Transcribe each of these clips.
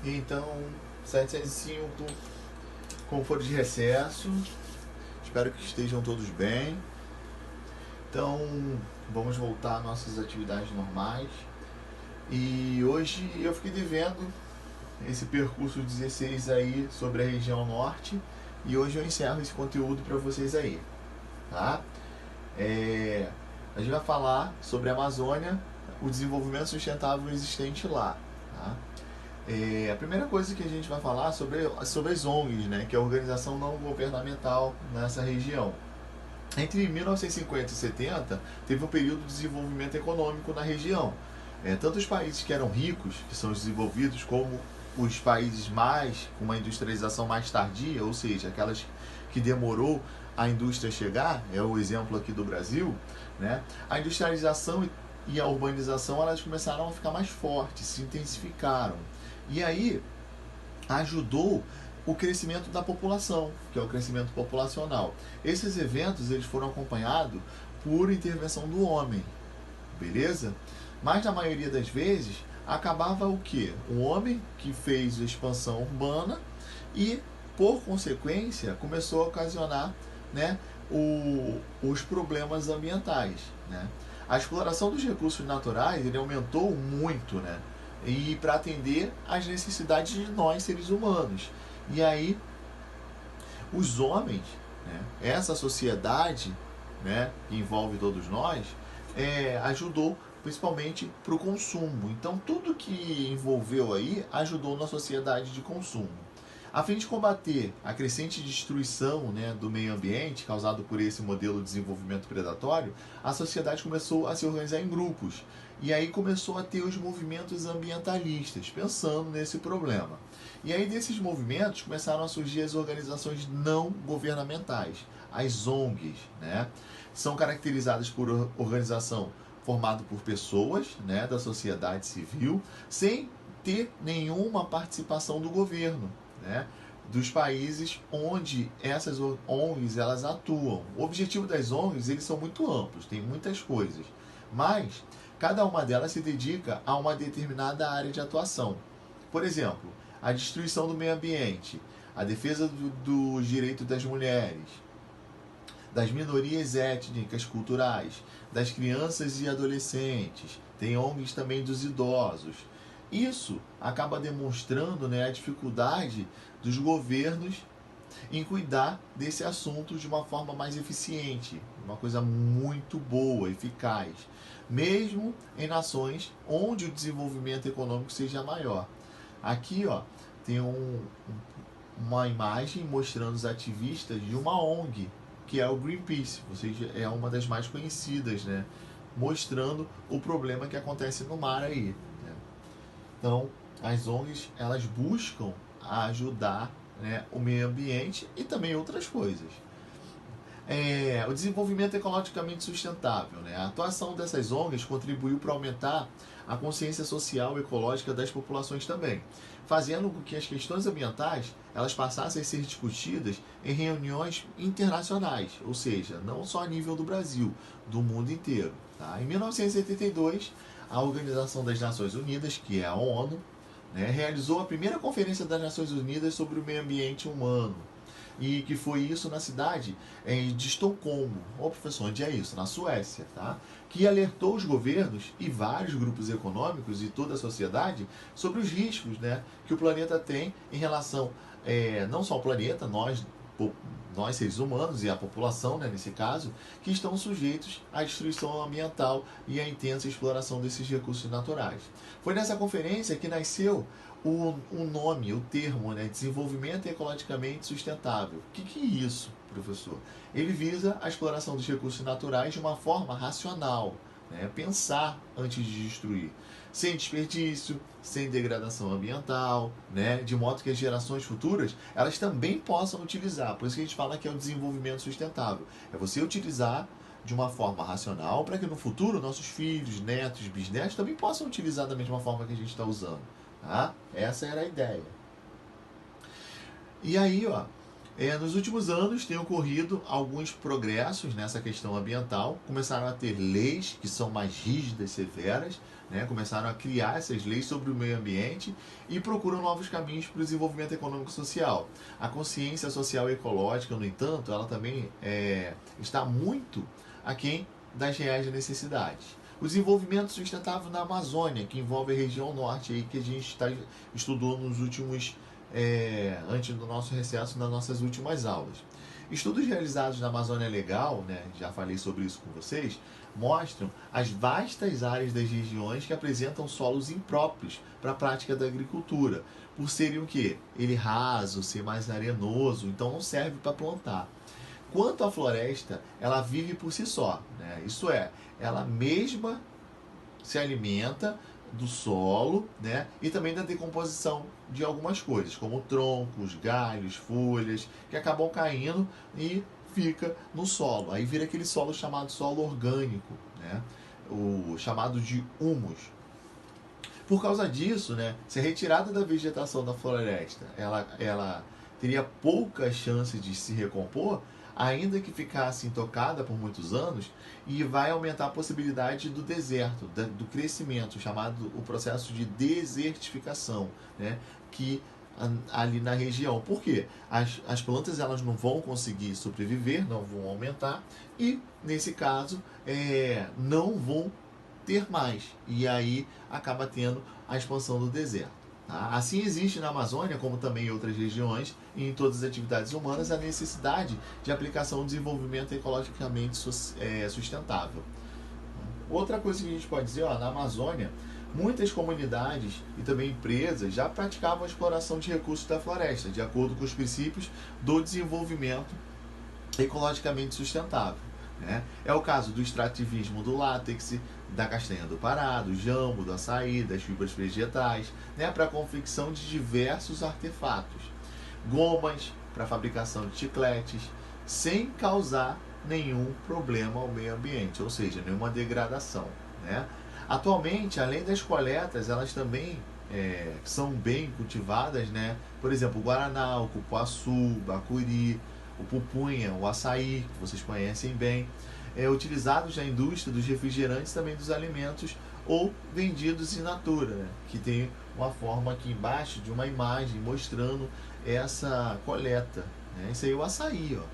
Então, 705, conforo de recesso. Espero que estejam todos bem. Então, vamos voltar às nossas atividades normais. E hoje eu fiquei devendo esse percurso 16 aí sobre a região norte. E hoje eu encerro esse conteúdo para vocês aí, tá? A gente vai falar sobre a Amazônia, o desenvolvimento sustentável existente lá, tá? A primeira coisa que a gente vai falar sobre as ONGs, né, que é a Organização Não Governamental nessa região. Entre 1950 e 70, teve um período de desenvolvimento econômico na região. Tanto os países que eram ricos, que são os desenvolvidos, como os países com uma industrialização mais tardia, ou seja, aquelas que demorou a indústria chegar, é o exemplo aqui do Brasil, né? A industrialização e a urbanização, elas começaram a ficar mais fortes, se intensificaram. E aí ajudou o crescimento da população, que é o crescimento populacional. Esses eventos eles foram acompanhados por intervenção do homem, beleza? Mas na maioria das vezes acabava o quê? O homem que fez a expansão urbana e, por consequência, começou a ocasionar, né, os problemas ambientais, né? A exploração dos recursos naturais ele aumentou muito, né? E para atender às necessidades de nós seres humanos. E aí os homens, né, essa sociedade, né, que envolve todos nós, ajudou principalmente para o consumo. Então tudo que envolveu aí ajudou na sociedade de consumo. A fim de combater a crescente destruição, né, do meio ambiente causado por esse modelo de desenvolvimento predatório, a sociedade começou a se organizar em grupos. E aí começou a ter os movimentos ambientalistas, pensando nesse problema. E aí desses movimentos começaram a surgir as organizações não governamentais, as ONGs, né? São caracterizadas por organização formada por pessoas, né, da sociedade civil, sem ter nenhuma participação do governo, né, dos países onde essas ONGs elas atuam. O objetivo das ONGs eles são muito amplos, tem muitas coisas, mas cada uma delas se dedica a uma determinada área de atuação. Por exemplo, a destruição do meio ambiente, a defesa dos direitos das mulheres, das minorias étnicas, culturais, das crianças e adolescentes, tem ONGs também dos idosos. Isso acaba demonstrando, né, a dificuldade dos governos em cuidar desse assunto de uma forma mais eficiente, uma coisa muito boa, eficaz, mesmo em nações onde o desenvolvimento econômico seja maior. Aqui, ó, tem uma imagem mostrando os ativistas de uma ONG, que é o Greenpeace, ou seja, é uma das mais conhecidas, né? Mostrando o problema que acontece no mar aí, né? Então, as ONGs, elas buscam ajudar, né, o meio ambiente e também outras coisas. O desenvolvimento ecologicamente sustentável, né? A atuação dessas ONGs contribuiu para aumentar a consciência social e ecológica das populações também, fazendo com que as questões ambientais elas passassem a ser discutidas em reuniões internacionais, ou seja, não só a nível do Brasil, do mundo inteiro. Tá? Em 1972, a Organização das Nações Unidas, que é a ONU, né, realizou a primeira Conferência das Nações Unidas sobre o Meio Ambiente Humano, e que foi isso na cidade de Estocolmo, ou professor, onde é isso? Na Suécia, tá? Que alertou os governos e vários grupos econômicos e toda a sociedade sobre os riscos, né, que o planeta tem em relação, não só ao planeta, nós seres humanos e a população, né, nesse caso, que estão sujeitos à destruição ambiental e à intensa exploração desses recursos naturais. Foi nessa conferência que nasceu o nome, o termo, né, desenvolvimento ecologicamente sustentável. O que é isso, professor? Ele visa a exploração dos recursos naturais de uma forma racional, né, pensar antes de destruir, sem desperdício, sem degradação ambiental, né, de modo que as gerações futuras elas também possam utilizar. Por isso que a gente fala que é o desenvolvimento sustentável. É você utilizar de uma forma racional para que no futuro nossos filhos, netos, bisnetos também possam utilizar da mesma forma que a gente está usando. Tá? Essa era a ideia. E aí, ó, Nos últimos anos tem ocorrido alguns progressos nessa questão ambiental. Começaram a ter leis que são mais rígidas, severas, né? Começaram a criar essas leis sobre o meio ambiente e procuram novos caminhos para o desenvolvimento econômico e social. A consciência social e ecológica, no entanto, ela também está muito aquém das reais necessidades. O desenvolvimento sustentável na Amazônia, que envolve a região norte, aí, que a gente estudou nos últimos antes do nosso recesso, nas nossas últimas aulas. Estudos realizados na Amazônia Legal, né, já falei sobre isso com vocês, mostram as vastas áreas das regiões que apresentam solos impróprios para a prática da agricultura, por serem o quê? Ele raso, ser mais arenoso, então não serve para plantar. Quanto à floresta, ela vive por si só, né? Isso é, ela mesma se alimenta do solo, né? E também da decomposição de algumas coisas, como troncos, galhos, folhas, que acabam caindo e fica no solo. Aí vira aquele solo chamado solo orgânico, né? O chamado de humus. Por causa disso, né, se a retirada da vegetação da floresta ela teria pouca chance de se recompor, ainda que ficasse intocada por muitos anos, e vai aumentar a possibilidade do deserto, do crescimento, chamado o processo de desertificação, né, que ali na região. Por quê? As plantas elas não vão conseguir sobreviver, não vão aumentar, e nesse caso não vão ter mais, e aí acaba tendo a expansão do deserto. Tá? Assim existe na Amazônia, como também em outras regiões, e em todas as atividades humanas, a necessidade de aplicação do desenvolvimento ecologicamente sustentável. Outra coisa que a gente pode dizer, na Amazônia, muitas comunidades e também empresas já praticavam a exploração de recursos da floresta, de acordo com os princípios do desenvolvimento ecologicamente sustentável. Né? É o caso do extrativismo do látex, da castanha do Pará, do jambo, do açaí, das fibras vegetais, né? Para a confecção de diversos artefatos. Gomas para a fabricação de chicletes, sem causar nenhum problema ao meio ambiente, ou seja, nenhuma degradação. Né? Atualmente, além das coletas, elas também são bem cultivadas, né? Por exemplo, o guaraná, o cupuaçu, o bacuri, o pupunha, o açaí, que vocês conhecem bem, utilizados na indústria dos refrigerantes, também dos alimentos, ou vendidos in natura, né? Que tem uma forma aqui embaixo de uma imagem mostrando essa coleta. Né? Isso aí é o açaí, ó.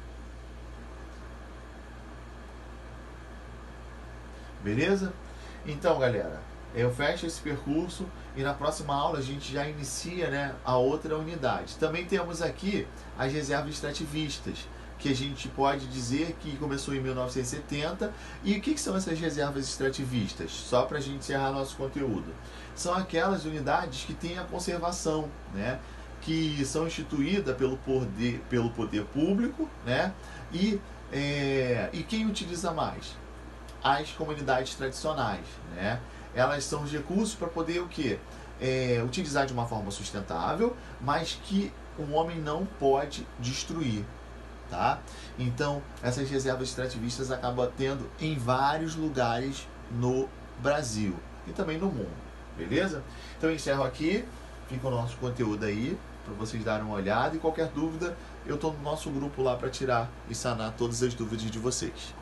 Beleza? Então, galera, eu fecho esse percurso e na próxima aula a gente já inicia, né, a outra unidade. Também temos aqui as reservas extrativistas, que a gente pode dizer que começou em 1970. E o que são essas reservas extrativistas? Só para a gente encerrar nosso conteúdo. São aquelas unidades que têm a conservação, né, que são instituídas pelo poder público, né, e quem utiliza mais? As comunidades tradicionais, né? Elas são os recursos para poder o quê? Utilizar de uma forma sustentável, mas que o homem não pode destruir. Tá? Então, essas reservas extrativistas acabam tendo em vários lugares no Brasil e também no mundo. Beleza? Então, eu encerro aqui. Fica o nosso conteúdo aí para vocês darem uma olhada. E qualquer dúvida, eu estou no nosso grupo lá para tirar e sanar todas as dúvidas de vocês.